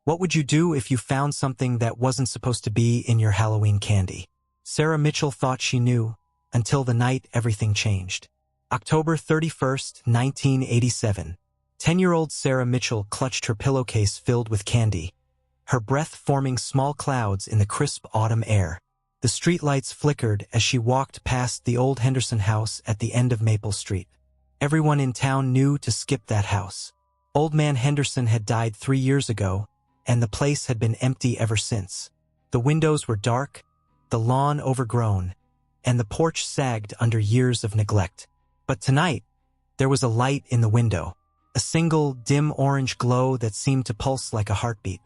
What would you do if you found something that wasn't supposed to be in your Halloween candy? Sarah Mitchell thought she knew, until the night everything changed. October 31st, 1987. 10-year-old Sarah Mitchell clutched her pillowcase filled with candy, her breath forming small clouds in the crisp autumn air. The streetlights flickered as she walked past the old Henderson house at the end of Maple Street. Everyone in town knew to skip that house. Old man Henderson had died 3 years ago, and the place had been empty ever since. The windows were dark, the lawn overgrown, and the porch sagged under years of neglect. But tonight, there was a light in the window, a single, dim orange glow that seemed to pulse like a heartbeat.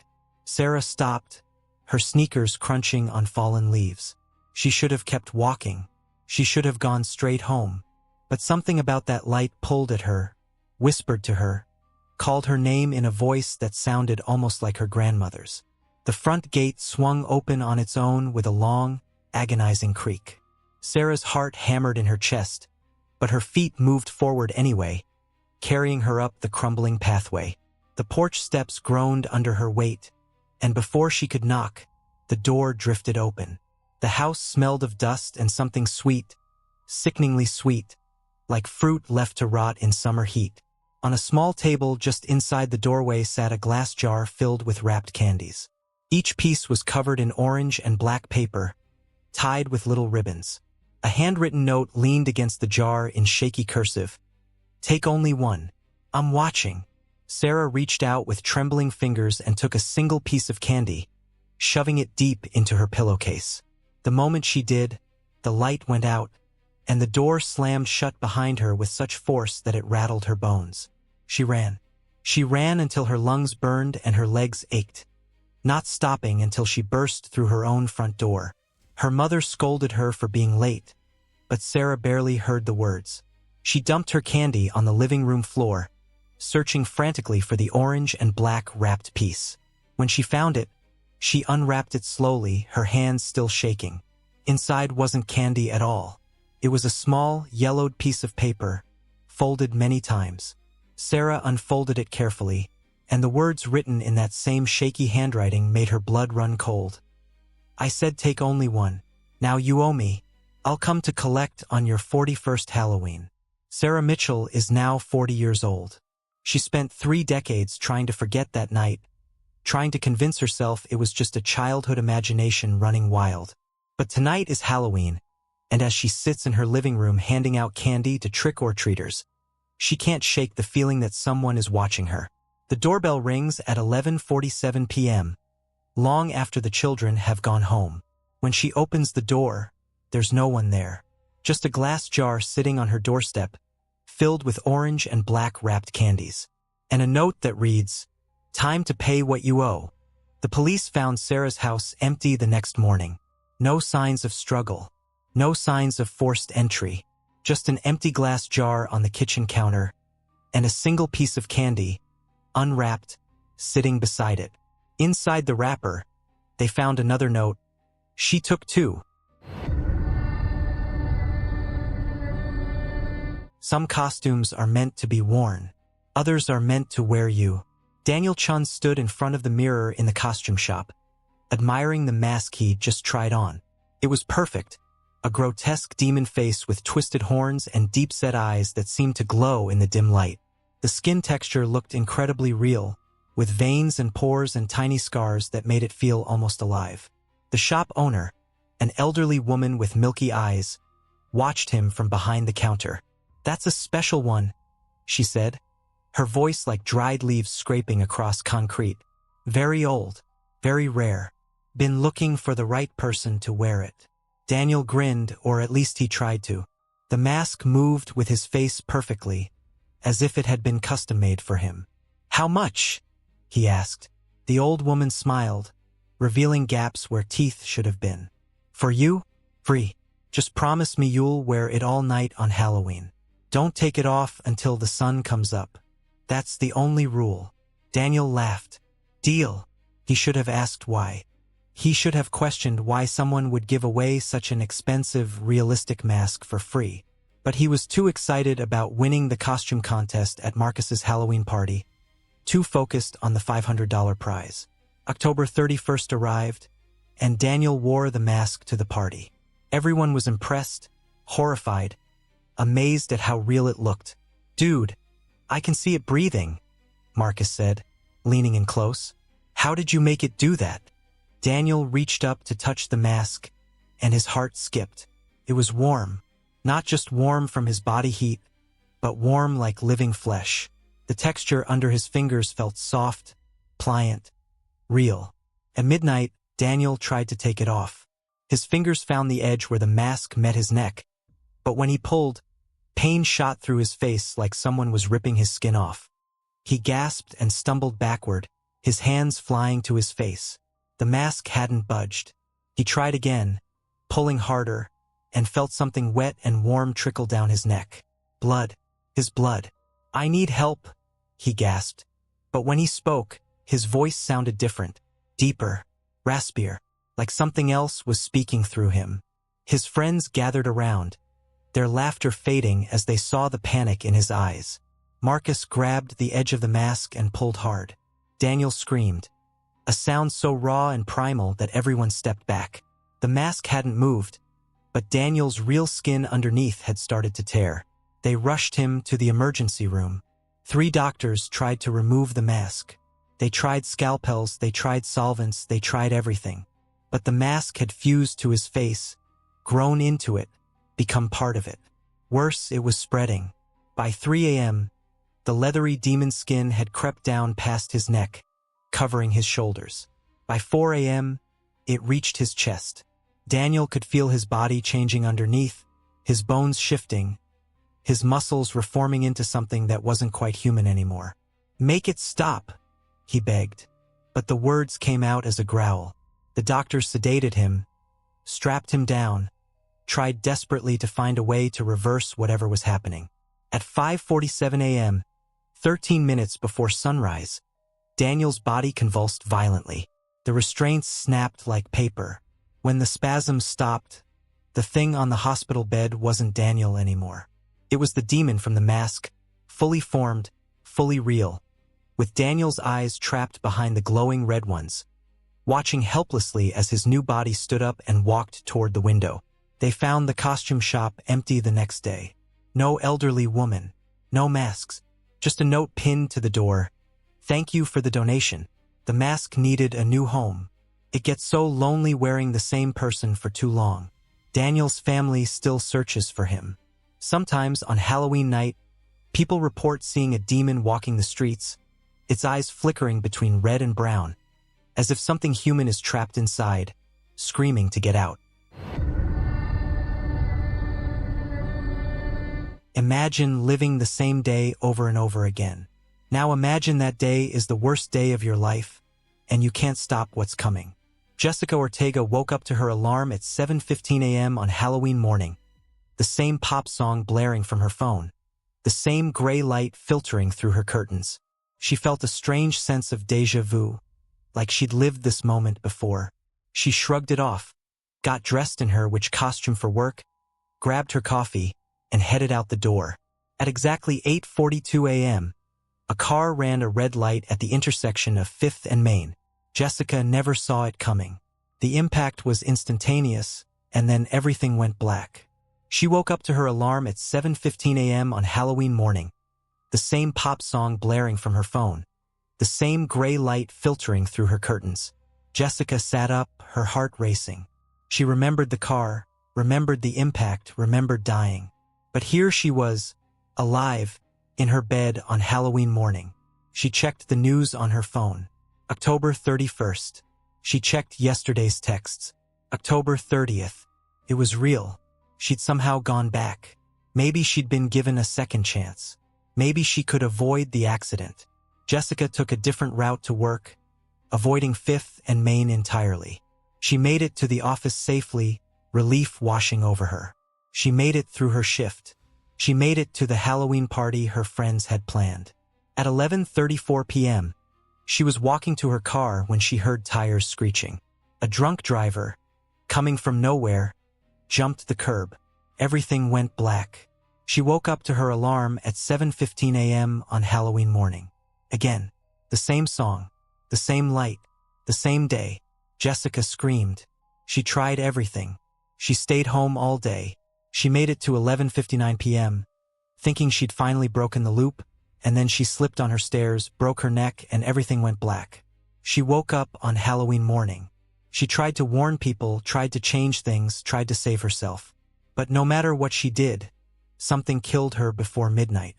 Sarah stopped, her sneakers crunching on fallen leaves. She should have kept walking. She should have gone straight home. But something about that light pulled at her, whispered to her, called her name in a voice that sounded almost like her grandmother's. The front gate swung open on its own with a long, agonizing creak. Sarah's heart hammered in her chest, but her feet moved forward anyway, carrying her up the crumbling pathway. The porch steps groaned under her weight, and before she could knock, the door drifted open. The house smelled of dust and something sweet, sickeningly sweet, like fruit left to rot in summer heat. On a small table just inside the doorway sat a glass jar filled with wrapped candies. Each piece was covered in orange and black paper, tied with little ribbons. A handwritten note leaned against the jar in shaky cursive. "Take only one. I'm watching." Sarah reached out with trembling fingers and took a single piece of candy, shoving it deep into her pillowcase. The moment she did, the light went out, and the door slammed shut behind her with such force that it rattled her bones. She ran. She ran until her lungs burned and her legs ached, not stopping until she burst through her own front door. Her mother scolded her for being late, but Sarah barely heard the words. She dumped her candy on the living room floor, searching frantically for the orange and black wrapped piece. When she found it, she unwrapped it slowly, her hands still shaking. Inside wasn't candy at all. It was a small, yellowed piece of paper, folded many times. Sarah unfolded it carefully, and the words written in that same shaky handwriting made her blood run cold. "I said take only one. Now you owe me. I'll come to collect on your 41st Halloween." Sarah Mitchell is now 40 years old. She spent 3 decades trying to forget that night, trying to convince herself it was just a childhood imagination running wild. But tonight is Halloween, and as she sits in her living room handing out candy to trick-or-treaters, she can't shake the feeling that someone is watching her. The doorbell rings at 11:47 p.m., long after the children have gone home. When she opens the door, there's no one there. Just a glass jar sitting on her doorstep, filled with orange and black wrapped candies. And a note that reads, "Time to pay what you owe." The police found Sarah's house empty the next morning. No signs of struggle. No signs of forced entry. Just an empty glass jar on the kitchen counter, and a single piece of candy, unwrapped, sitting beside it. Inside the wrapper, they found another note. "She took 2. Some costumes are meant to be worn. Others are meant to wear you." Daniel Chun stood in front of the mirror in the costume shop, admiring the mask he'd just tried on. It was perfect. A grotesque demon face with twisted horns and deep-set eyes that seemed to glow in the dim light. The skin texture looked incredibly real, with veins and pores and tiny scars that made it feel almost alive. The shop owner, an elderly woman with milky eyes, watched him from behind the counter. "That's a special one," she said, her voice like dried leaves scraping across concrete. "Very old, very rare. Been looking for the right person to wear it." Daniel grinned, or at least he tried to. The mask moved with his face perfectly, as if it had been custom-made for him. "How much?" he asked. The old woman smiled, revealing gaps where teeth should have been. "For you? Free. Just promise me you'll wear it all night on Halloween. Don't take it off until the sun comes up. That's the only rule." Daniel laughed. "Deal." He should have asked why. He should have questioned why someone would give away such an expensive, realistic mask for free. But he was too excited about winning the costume contest at Marcus's Halloween party, too focused on the $500 prize. October 31st arrived, and Daniel wore the mask to the party. Everyone was impressed, horrified, amazed at how real it looked. "Dude, I can see it breathing," Marcus said, leaning in close. "How did you make it do that?" Daniel reached up to touch the mask, and his heart skipped. It was warm, not just warm from his body heat, but warm like living flesh. The texture under his fingers felt soft, pliant, real. At midnight, Daniel tried to take it off. His fingers found the edge where the mask met his neck, but when he pulled, pain shot through his face like someone was ripping his skin off. He gasped and stumbled backward, his hands flying to his face. The mask hadn't budged. He tried again, pulling harder, and felt something wet and warm trickle down his neck. Blood. His blood. "I need help," he gasped. But when he spoke, his voice sounded different, deeper, raspier, like something else was speaking through him. His friends gathered around, their laughter fading as they saw the panic in his eyes. Marcus grabbed the edge of the mask and pulled hard. Daniel screamed, a sound so raw and primal that everyone stepped back. The mask hadn't moved, but Daniel's real skin underneath had started to tear. They rushed him to the emergency room. 3 doctors tried to remove the mask. They tried scalpels, they tried solvents, they tried everything. But the mask had fused to his face, grown into it, become part of it. Worse, it was spreading. By 3 a.m., the leathery demon skin had crept down past his neck, covering his shoulders. By 4 a.m., it reached his chest. Daniel could feel his body changing underneath, his bones shifting, his muscles reforming into something that wasn't quite human anymore. "Make it stop," he begged. But the words came out as a growl. The doctors sedated him, strapped him down, tried desperately to find a way to reverse whatever was happening. At 5:47 a.m., 13 minutes before sunrise, Daniel's body convulsed violently. The restraints snapped like paper. When the spasms stopped, the thing on the hospital bed wasn't Daniel anymore. It was the demon from the mask, fully formed, fully real, with Daniel's eyes trapped behind the glowing red ones, watching helplessly as his new body stood up and walked toward the window. They found the costume shop empty the next day. No elderly woman, no masks, just a note pinned to the door. "Thank you for the donation. The mask needed a new home. It gets so lonely wearing the same person for too long." Daniel's family still searches for him. Sometimes on Halloween night, people report seeing a demon walking the streets, its eyes flickering between red and brown, as if something human is trapped inside, screaming to get out. Imagine living the same day over and over again. Now imagine that day is the worst day of your life, and you can't stop what's coming. Jessica Ortega woke up to her alarm at 7:15 a.m. on Halloween morning. The same pop song blaring from her phone. The same gray light filtering through her curtains. She felt a strange sense of déjà vu, like she'd lived this moment before. She shrugged it off, got dressed in her witch costume for work, grabbed her coffee, and headed out the door. At exactly 8:42 a.m., a car ran a red light at the intersection of 5th and Main. Jessica never saw it coming. The impact was instantaneous, and then everything went black. She woke up to her alarm at 7:15 a.m. on Halloween morning. The same pop song blaring from her phone. The same gray light filtering through her curtains. Jessica sat up, her heart racing. She remembered the car, remembered the impact, remembered dying. But here she was, alive, in her bed on Halloween morning. She checked the news on her phone. October 31st. She checked yesterday's texts. October 30th. It was real. She'd somehow gone back. Maybe she'd been given a second chance. Maybe she could avoid the accident. Jessica took a different route to work, avoiding 5th and Main entirely. She made it to the office safely, relief washing over her. She made it through her shift. She made it to the Halloween party her friends had planned. At 11:34 p.m., she was walking to her car when she heard tires screeching. A drunk driver, coming from nowhere, jumped the curb. Everything went black. She woke up to her alarm at 7:15 a.m. on Halloween morning. Again, the same song, the same light, The same day, Jessica screamed. She tried everything. She stayed home all day. She made it to 11:59 p.m., thinking she'd finally broken the loop, and then she slipped on her stairs, broke her neck, and everything went black. She woke up on Halloween morning. She tried to warn people, tried to change things, tried to save herself. But no matter what she did, something killed her before midnight.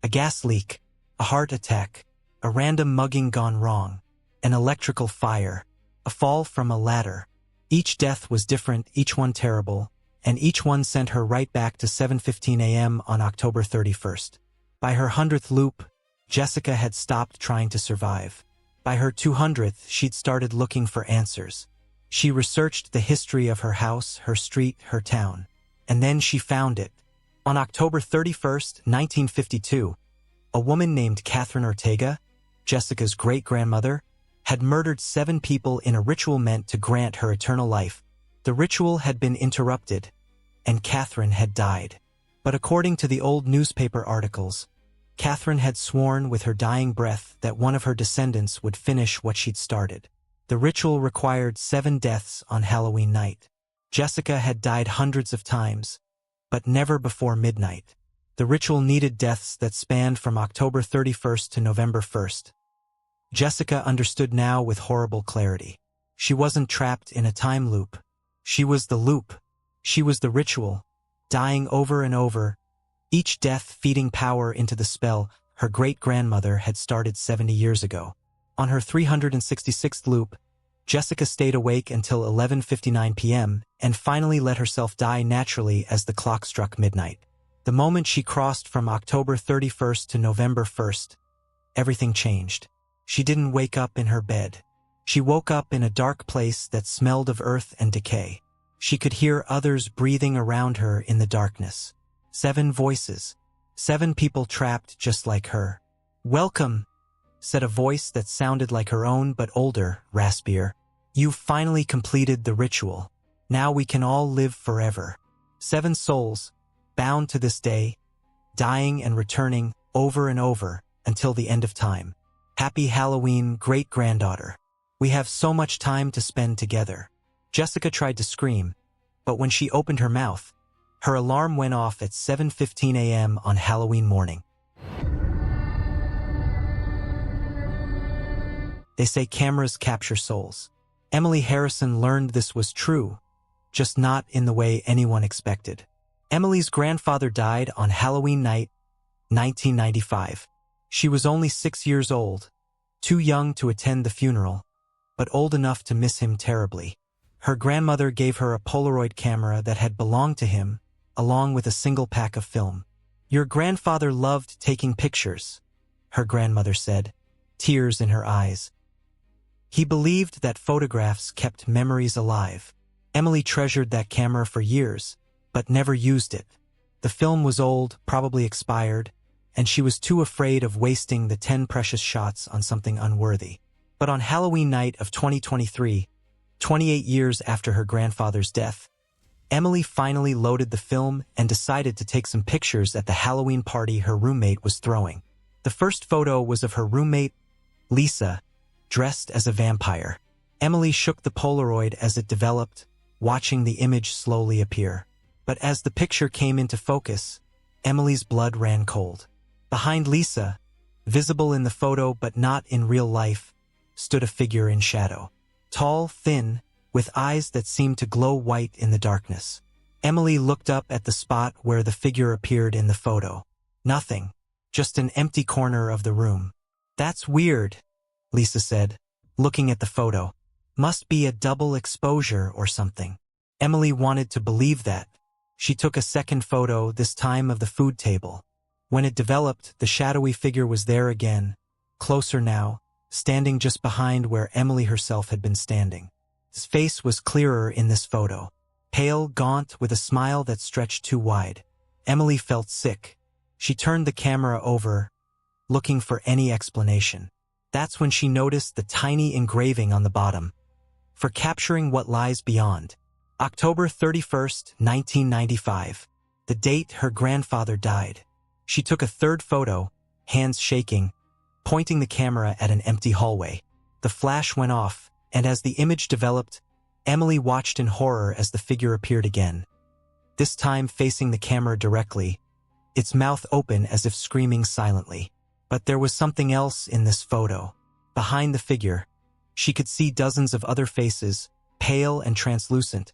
A gas leak, a heart attack, a random mugging gone wrong, an electrical fire, a fall from a ladder. Each death was different, each one terrible, and each one sent her right back to 7:15 a.m. on October 31st. By her 100th loop, Jessica had stopped trying to survive. By her 200th, she'd started looking for answers. She researched the history of her house, her street, her town. And then she found it. On October 31st, 1952, a woman named Catherine Ortega, Jessica's great-grandmother, had murdered 7 people in a ritual meant to grant her eternal life. The ritual had been interrupted, and Catherine had died. But according to the old newspaper articles, Catherine had sworn with her dying breath that one of her descendants would finish what she'd started. The ritual required 7 deaths on Halloween night. Jessica had died hundreds of times, but never before midnight. The ritual needed deaths that spanned from October 31st to November 1st. Jessica understood now with horrible clarity. She wasn't trapped in a time loop. She was the loop. She was the ritual, dying over and over, each death feeding power into the spell her great-grandmother had started 70 years ago. On her 366th loop, Jessica stayed awake until 11:59 p.m. and finally let herself die naturally as the clock struck midnight. The moment she crossed from October 31st to November 1st, everything changed. She didn't wake up in her bed. She woke up in a dark place that smelled of earth and decay. She could hear others breathing around her in the darkness. 7 voices. 7 people trapped just like her. "Welcome," said a voice that sounded like her own but older, raspier. "You've finally completed the ritual. Now we can all live forever." 7 souls, bound to this day, dying and returning over and over until the end of time. Happy Halloween, great-granddaughter. We have so much time to spend together. Jessica tried to scream, but when she opened her mouth, her alarm went off at 7:15 a.m. on Halloween morning. They say cameras capture souls. Emily Harrison learned this was true, just not in the way anyone expected. Emily's grandfather died on Halloween night, 1995. She was only 6 years old, too young to attend the funeral, but old enough to miss him terribly. Her grandmother gave her a Polaroid camera that had belonged to him, along with a single pack of film. "Your grandfather loved taking pictures," her grandmother said, tears in her eyes. "He believed that photographs kept memories alive." Emily treasured that camera for years, but never used it. The film was old, probably expired, and she was too afraid of wasting the 10 precious shots on something unworthy. But on Halloween night of 2023, 28 years after her grandfather's death, Emily finally loaded the film and decided to take some pictures at the Halloween party her roommate was throwing. The first photo was of her roommate, Lisa, dressed as a vampire. Emily shook the Polaroid as it developed, watching the image slowly appear. But as the picture came into focus, Emily's blood ran cold. Behind Lisa, visible in the photo but not in real life, stood a figure in shadow. Tall, thin, with eyes that seemed to glow white in the darkness. Emily looked up at the spot where the figure appeared in the photo. Nothing, just an empty corner of the room. "That's weird," Lisa said, looking at the photo. "Must be a double exposure or something." Emily wanted to believe that. She took a second photo, this time of the food table. When it developed, the shadowy figure was there again, closer now, standing just behind where Emily herself had been standing. His face was clearer in this photo, pale, gaunt, with a smile that stretched too wide. Emily felt sick. She turned the camera over, looking for any explanation. That's when she noticed the tiny engraving on the bottom. "For capturing what lies beyond." October 31st, 1995. The date her grandfather died. She took a third photo, hands shaking, pointing the camera at an empty hallway. The flash went off, And as the image developed, Emily watched in horror as the figure appeared again. This time facing the camera directly, its mouth open as if screaming silently. But there was something else in this photo. Behind the figure, she could see dozens of other faces, pale and translucent,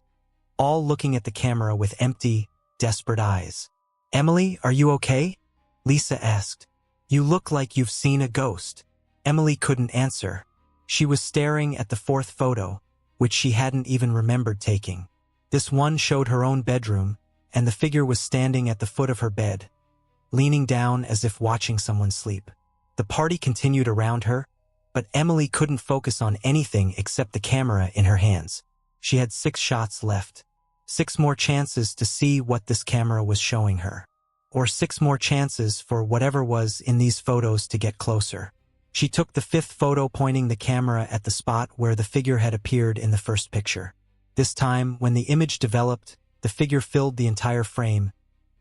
all looking at the camera with empty, desperate eyes. "Emily, are you okay?" Lisa asked. "You look like you've seen a ghost." Emily couldn't answer. She was staring at the fourth photo, which she hadn't even remembered taking. This one showed her own bedroom, and the figure was standing at the foot of her bed, leaning down as if watching someone sleep. The party continued around her, but Emily couldn't focus on anything except the camera in her hands. She had 6 shots left. 6 more chances to see what this camera was showing her. Or 6 more chances for whatever was in these photos to get closer. She took the 5th photo, pointing the camera at the spot where the figure had appeared in the first picture. This time, when the image developed, the figure filled the entire frame,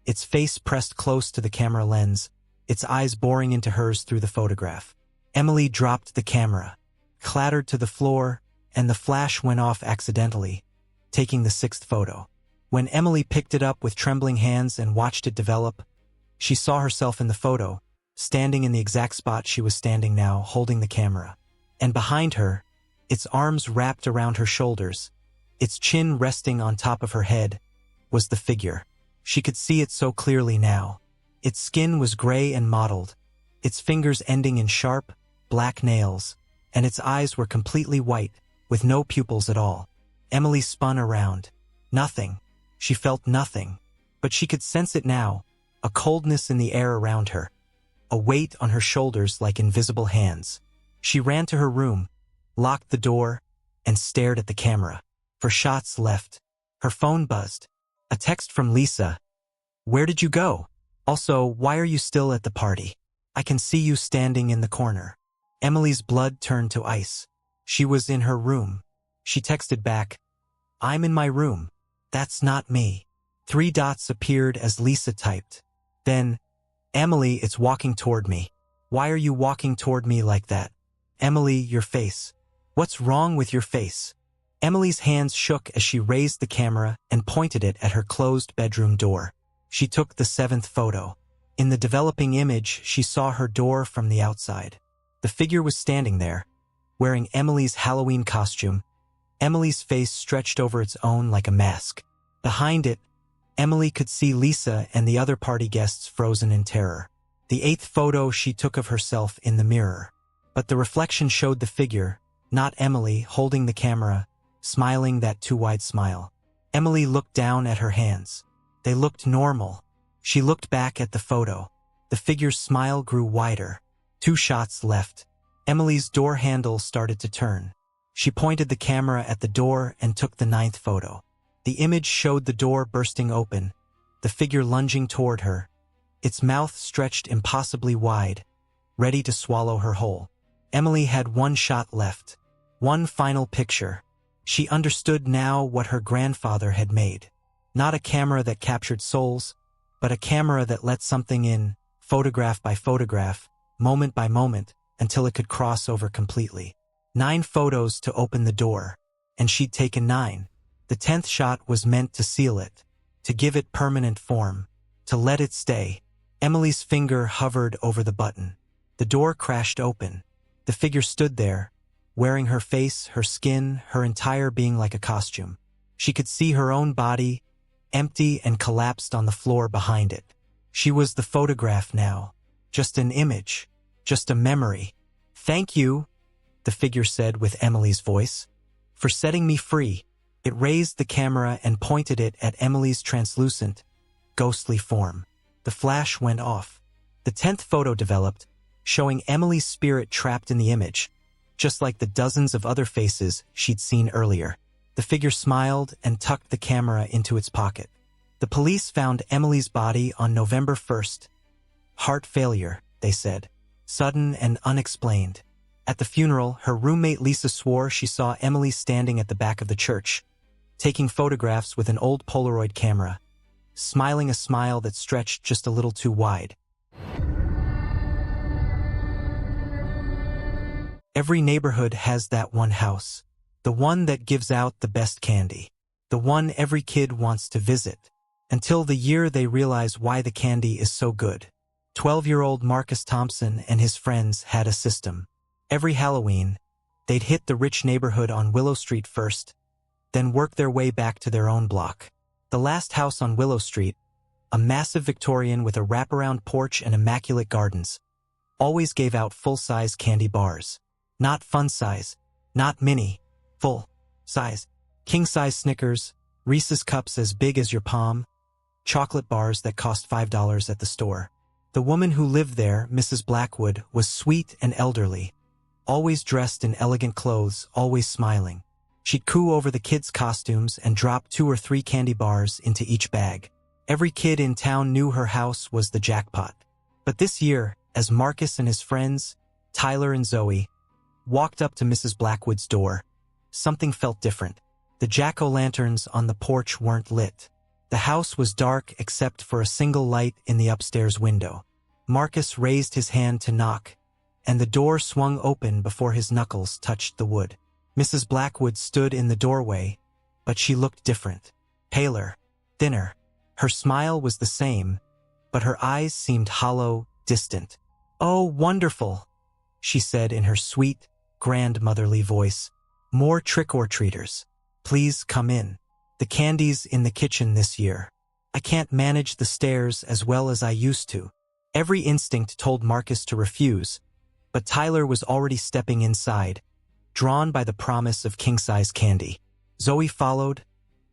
its face pressed close to the camera lens, its eyes boring into hers through the photograph. Emily dropped the camera, clattered to the floor, and the flash went off accidentally, taking the 6th photo. When Emily picked it up with trembling hands and watched it develop, she saw herself in the photo, standing in the exact spot she was standing now, holding the camera. And behind her, its arms wrapped around her shoulders, its chin resting on top of her head, was the figure. She could see it so clearly now. Its skin was gray and mottled, its fingers ending in sharp, black nails, and its eyes were completely white, with no pupils at all. Emily spun around. Nothing. She felt nothing. But she could sense it now, a coldness in the air around her, a weight on her shoulders like invisible hands. She ran to her room, locked the door, and stared at the camera. 4 shots left. Her phone buzzed. A text from Lisa. "Where did you go? Also, why are you still at the party? I can see you standing in the corner." Emily's blood turned to ice. She was in her room. She texted back, "I'm in my room. That's not me." 3 dots appeared as Lisa typed. Then, "Emily, it's walking toward me. Why are you walking toward me like that? Emily, your face. What's wrong with your face?" Emily's hands shook as she raised the camera and pointed it at her closed bedroom door. She took the 7th photo. In the developing image, she saw her door from the outside. The figure was standing there, wearing Emily's Halloween costume, Emily's face stretched over its own like a mask. Behind it, Emily could see Lisa and the other party guests frozen in terror. The 8th photo she took of herself in the mirror. But the reflection showed the figure, not Emily, holding the camera, smiling that too wide smile. Emily looked down at her hands. They looked normal. She looked back at the photo. The figure's smile grew wider. 2 shots left. Emily's door handle started to turn. She pointed the camera at the door and took the 9th photo. The image showed the door bursting open, the figure lunging toward her, its mouth stretched impossibly wide, ready to swallow her whole. Emily had 1 shot left. 1 final picture. She understood now what her grandfather had made. Not a camera that captured souls, but a camera that let something in, photograph by photograph, moment by moment, until it could cross over completely. 9 photos to open the door, and she'd taken 9. The 10th shot was meant to seal it, to give it permanent form, to let it stay. Emily's finger hovered over the button. The door crashed open. The figure stood there, wearing her face, her skin, her entire being like a costume. She could see her own body, empty and collapsed on the floor behind it. She was the photograph now, just an image, just a memory. "Thank you," the figure said with Emily's voice, "for setting me free." It raised the camera and pointed it at Emily's translucent, ghostly form. The flash went off. The 10th photo developed, showing Emily's spirit trapped in the image, just like the dozens of other faces she'd seen earlier. The figure smiled and tucked the camera into its pocket. The police found Emily's body on November 1st. Heart failure, they said. Sudden and unexplained. At the funeral, her roommate Lisa swore she saw Emily standing at the back of the church, taking photographs with an old Polaroid camera, smiling a smile that stretched just a little too wide. Every neighborhood has that one house, The one that gives out the best candy. The one every kid wants to visit. Until the year they realize why the candy is so good. 12-year-old Marcus Thompson and his friends had a system. Every Halloween, they'd hit the rich neighborhood on Willow Street first, then work their way back to their own block. The last house on Willow Street, a massive Victorian with a wraparound porch and immaculate gardens, always gave out full-size candy bars. Not fun-size, not mini, full-size, king-size Snickers, Reese's cups as big as your palm, chocolate bars that cost $5 at the store. The woman who lived there, Mrs. Blackwood, was sweet and elderly, always dressed in elegant clothes, always smiling. She'd coo over the kids' costumes and drop 2 or 3 candy bars into each bag. Every kid in town knew her house was the jackpot. But this year, as Marcus and his friends, Tyler and Zoe, walked up to Mrs. Blackwood's door, something felt different. The jack-o'-lanterns on the porch weren't lit. The house was dark except for a single light in the upstairs window. Marcus raised his hand to knock, and the door swung open before his knuckles touched the wood. Mrs. Blackwood stood in the doorway, but she looked different. Paler, thinner. Her smile was the same, but her eyes seemed hollow, distant. "Oh, wonderful," she said in her sweet, grandmotherly voice. "More trick-or-treaters. Please come in. The candy's in the kitchen this year. I can't manage the stairs as well as I used to." Every instinct told Marcus to refuse, but Tyler was already stepping inside, drawn by the promise of king-size candy. Zoe followed,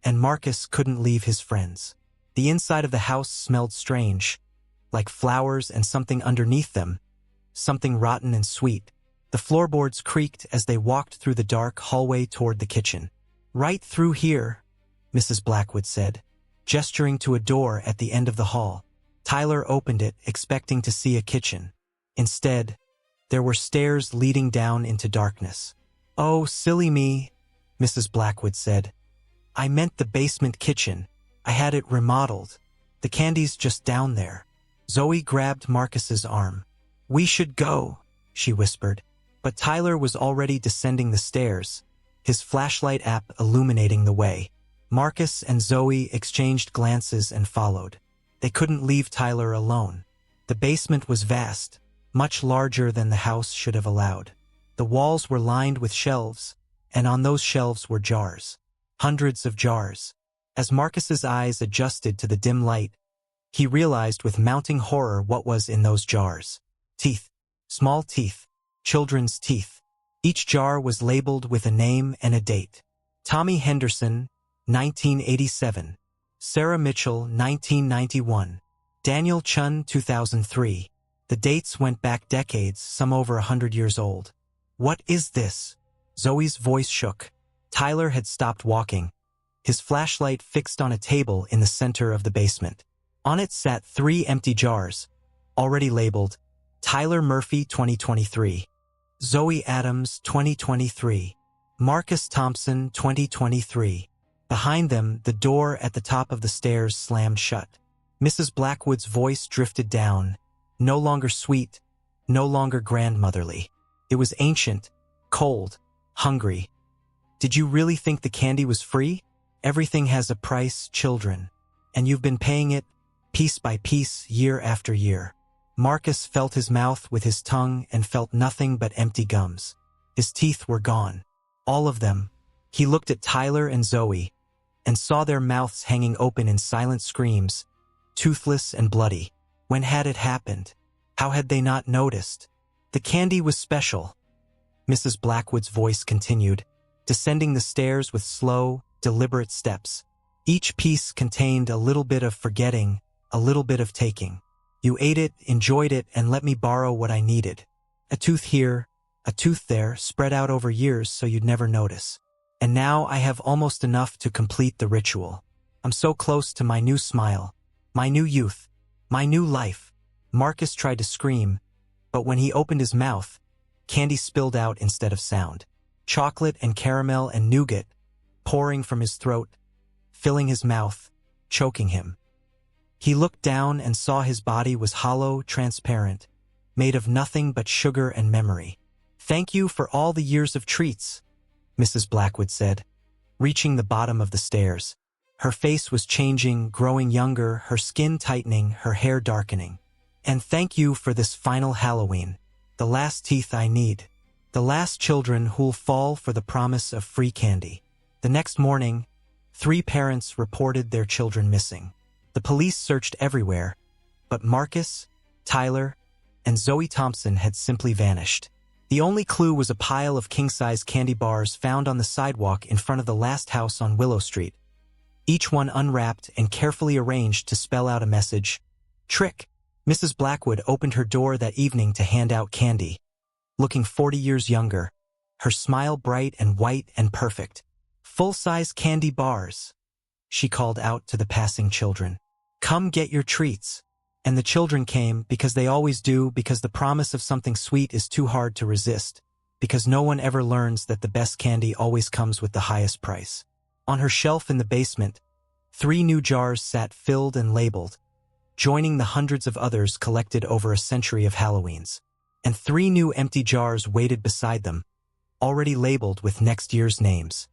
and Marcus couldn't leave his friends. The inside of the house smelled strange, like flowers and something underneath them, something rotten and sweet. The floorboards creaked as they walked through the dark hallway toward the kitchen. "Right through here," Mrs. Blackwood said, gesturing to a door at the end of the hall. Tyler opened it, expecting to see a kitchen. Instead, there were stairs leading down into darkness. "Oh, silly me," Mrs. Blackwood said. "I meant the basement kitchen. I had it remodeled. The candy's just down there." Zoe grabbed Marcus's arm. "We should go," she whispered. But Tyler was already descending the stairs, his flashlight app illuminating the way. Marcus and Zoe exchanged glances and followed. They couldn't leave Tyler alone. The basement was vast, much larger than the house should have allowed. The walls were lined with shelves, and on those shelves were jars. Hundreds of jars. As Marcus's eyes adjusted to the dim light, he realized with mounting horror what was in those jars. Teeth. Small teeth. Children's teeth. Each jar was labeled with a name and a date. Tommy Henderson, 1987. Sarah Mitchell, 1991. Daniel Chun, 2003. The dates went back decades, some over 100 years old. "What is this?" Zoe's voice shook. Tyler had stopped walking, his flashlight fixed on a table in the center of the basement. On it sat 3 empty jars, already labeled Tyler Murphy 2023, Zoe Adams 2023, Marcus Thompson 2023. Behind them, the door at the top of the stairs slammed shut. Mrs. Blackwood's voice drifted down, no longer sweet, no longer grandmotherly. It was ancient, cold, hungry. "Did you really think the candy was free? Everything has a price, children, and you've been paying it, piece by piece, year after year." Marcus felt his mouth with his tongue and felt nothing but empty gums. His teeth were gone. All of them. He looked at Tyler and Zoe, and saw their mouths hanging open in silent screams, toothless and bloody. When had it happened? How had they not noticed? The candy was special. Mrs. Blackwood's voice continued, descending the stairs with slow, deliberate steps. Each piece contained a little bit of forgetting, a little bit of taking. You ate it, enjoyed it, and let me borrow what I needed. A tooth here, a tooth there, spread out over years so you'd never notice. And now I have almost enough to complete the ritual. I'm so close to my new smile, my new youth, my new life. Marcus tried to scream, but when he opened his mouth, candy spilled out instead of sound. Chocolate and caramel and nougat pouring from his throat, filling his mouth, choking him. He looked down and saw his body was hollow, transparent, made of nothing but sugar and memory. "Thank you for all the years of treats," Mrs. Blackwood said, reaching the bottom of the stairs. Her face was changing, growing younger, her skin tightening, her hair darkening. And thank you for this final Halloween, the last teeth I need, the last children who'll fall for the promise of free candy. The next morning, 3 parents reported their children missing. The police searched everywhere, but Marcus, Tyler, and Zoe Thompson had simply vanished. The only clue was a pile of king-size candy bars found on the sidewalk in front of the last house on Willow Street, each one unwrapped and carefully arranged to spell out a message. Trick! Mrs. Blackwood opened her door that evening to hand out candy. Looking 40 years younger, her smile bright and white and perfect. Full-size candy bars, she called out to the passing children. Come get your treats. And the children came, because they always do, because the promise of something sweet is too hard to resist, because no one ever learns that the best candy always comes with the highest price. On her shelf in the basement, 3 new jars sat filled and labeled, joining the hundreds of others collected over a century of Halloweens. And 3 new empty jars waited beside them, already labeled with next year's names.